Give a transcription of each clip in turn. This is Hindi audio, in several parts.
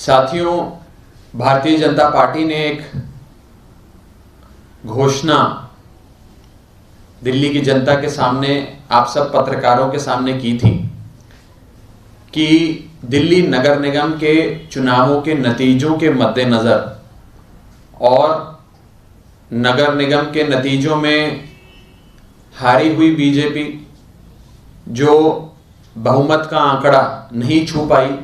साथियों, भारतीय जनता पार्टी ने एक घोषणा दिल्ली की जनता के सामने, आप सब पत्रकारों के सामने की थी कि दिल्ली नगर निगम के चुनावों के नतीजों के मद्देनज़र और नगर निगम के नतीजों में हारी हुई बीजेपी जो बहुमत का आंकड़ा नहीं छू पाई,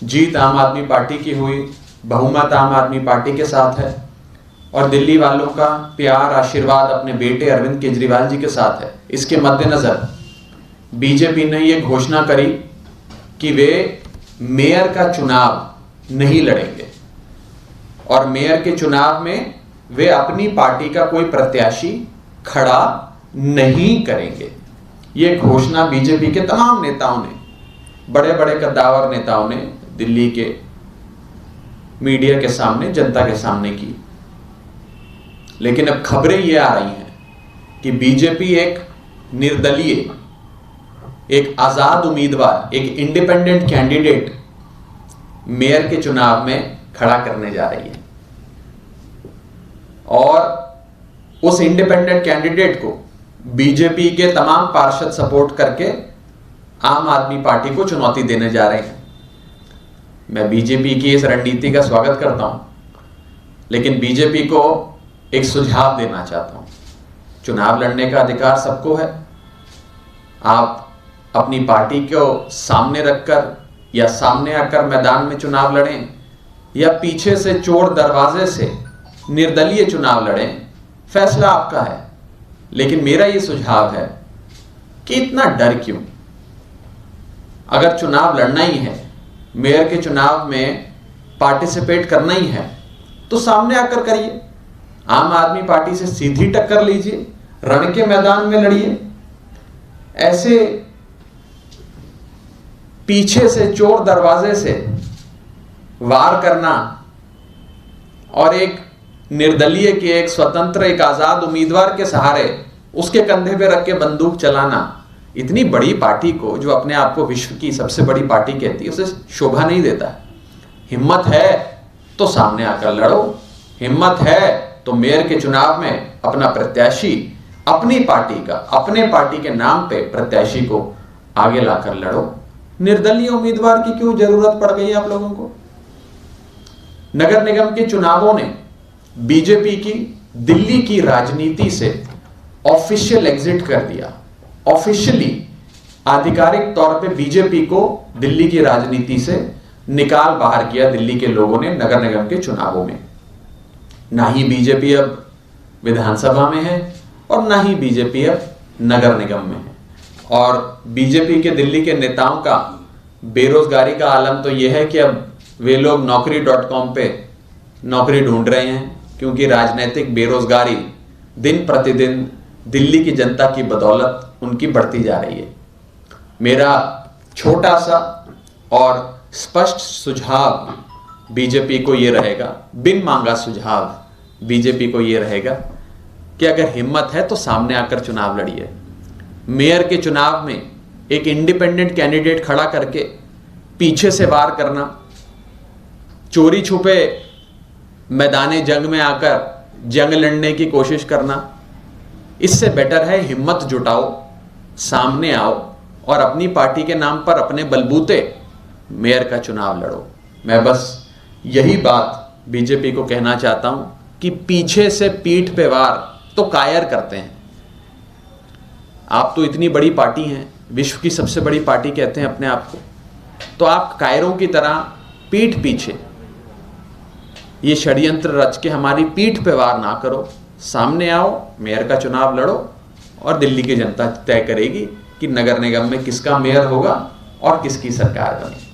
जीत आम आदमी पार्टी की हुई, बहुमत आम आदमी पार्टी के साथ है और दिल्ली वालों का प्यार आशीर्वाद अपने बेटे अरविंद केजरीवाल जी के साथ है। इसके मद्देनज़र बीजेपी ने ये घोषणा करी कि वे मेयर का चुनाव नहीं लड़ेंगे और मेयर के चुनाव में वे अपनी पार्टी का कोई प्रत्याशी खड़ा नहीं करेंगे। ये घोषणा बीजेपी के तमाम नेताओं ने, बड़े बड़े कद्दावर नेताओं ने दिल्ली के मीडिया के सामने, जनता के सामने की। लेकिन अब खबरें ये आ रही हैं कि बीजेपी एक निर्दलीय, एक आजाद उम्मीदवार, एक इंडिपेंडेंट कैंडिडेट मेयर के चुनाव में खड़ा करने जा रही है और उस इंडिपेंडेंट कैंडिडेट को बीजेपी के तमाम पार्षद सपोर्ट करके आम आदमी पार्टी को चुनौती देने जा रहे हैं। मैं बीजेपी की इस रणनीति का स्वागत करता हूं, लेकिन बीजेपी को एक सुझाव देना चाहता हूं। चुनाव लड़ने का अधिकार सबको है। आप अपनी पार्टी को सामने रखकर या सामने आकर मैदान में चुनाव लड़ें या पीछे से चोर दरवाजे से निर्दलीय चुनाव लड़ें, फैसला आपका है। लेकिन मेरा यह सुझाव है कि इतना डर क्यों? अगर चुनाव लड़ना ही है, मेयर के चुनाव में पार्टिसिपेट करना ही है, तो सामने आकर करिए। आम आदमी पार्टी से सीधी टक्कर लीजिए, रण के मैदान में लड़िए। ऐसे पीछे से चोर दरवाजे से वार करना और एक निर्दलीय के, एक स्वतंत्र, एक आजाद उम्मीदवार के सहारे उसके कंधे पे रख के बंदूक चलाना, इतनी बड़ी पार्टी को, जो अपने आप को विश्व की सबसे बड़ी पार्टी कहती है, उसे शोभा नहीं देता है। हिम्मत है तो सामने आकर लड़ो, हिम्मत है तो मेयर के चुनाव में अपना प्रत्याशी, अपनी पार्टी का, अपने पार्टी के नाम पे प्रत्याशी को आगे लाकर लड़ो। निर्दलीय उम्मीदवार की क्यों जरूरत पड़ गई आप लोगों को? नगर निगम के चुनावों ने बीजेपी की दिल्ली की राजनीति से ऑफिशियल एग्जिट कर दिया। ऑफिशियली, आधिकारिक तौर पे बीजेपी को दिल्ली की राजनीति से निकाल बाहर किया दिल्ली के लोगों ने नगर निगम के चुनावों में। ना ही बीजेपी अब विधानसभा में है और ना ही बीजेपी अब नगर निगम में है। और बीजेपी के दिल्ली के नेताओं का बेरोजगारी का आलम तो यह है कि अब वे लोग naukri.com पे नौकरी ढूंढ रहे हैं, क्योंकि राजनीतिक बेरोजगारी दिन प्रतिदिन दिल्ली की जनता की बदौलत उनकी बढ़ती जा रही है। मेरा छोटा सा और स्पष्ट सुझाव बीजेपी को यह रहेगा, बिन मांगा सुझाव बीजेपी को यह रहेगा कि अगर हिम्मत है तो सामने आकर चुनाव लड़िए। मेयर के चुनाव में एक इंडिपेंडेंट कैंडिडेट खड़ा करके पीछे से वार करना, चोरी छुपे मैदाने जंग में आकर जंग लड़ने की कोशिश करना, इससे बेटर है हिम्मत जुटाओ, सामने आओ और अपनी पार्टी के नाम पर अपने बलबूते मेयर का चुनाव लड़ो। मैं बस यही बात बीजेपी को कहना चाहता हूं कि पीछे से पीठ पे वार तो कायर करते हैं। आप तो इतनी बड़ी पार्टी हैं, विश्व की सबसे बड़ी पार्टी कहते हैं अपने आप को, तो आप कायरों की तरह पीठ पीछे ये षड्यंत्र रच के हमारी पीठ पे वार ना करो। सामने आओ, मेयर का चुनाव लड़ो और दिल्ली की जनता तय करेगी कि नगर निगम में किसका मेयर होगा और किसकी सरकार बनेगी।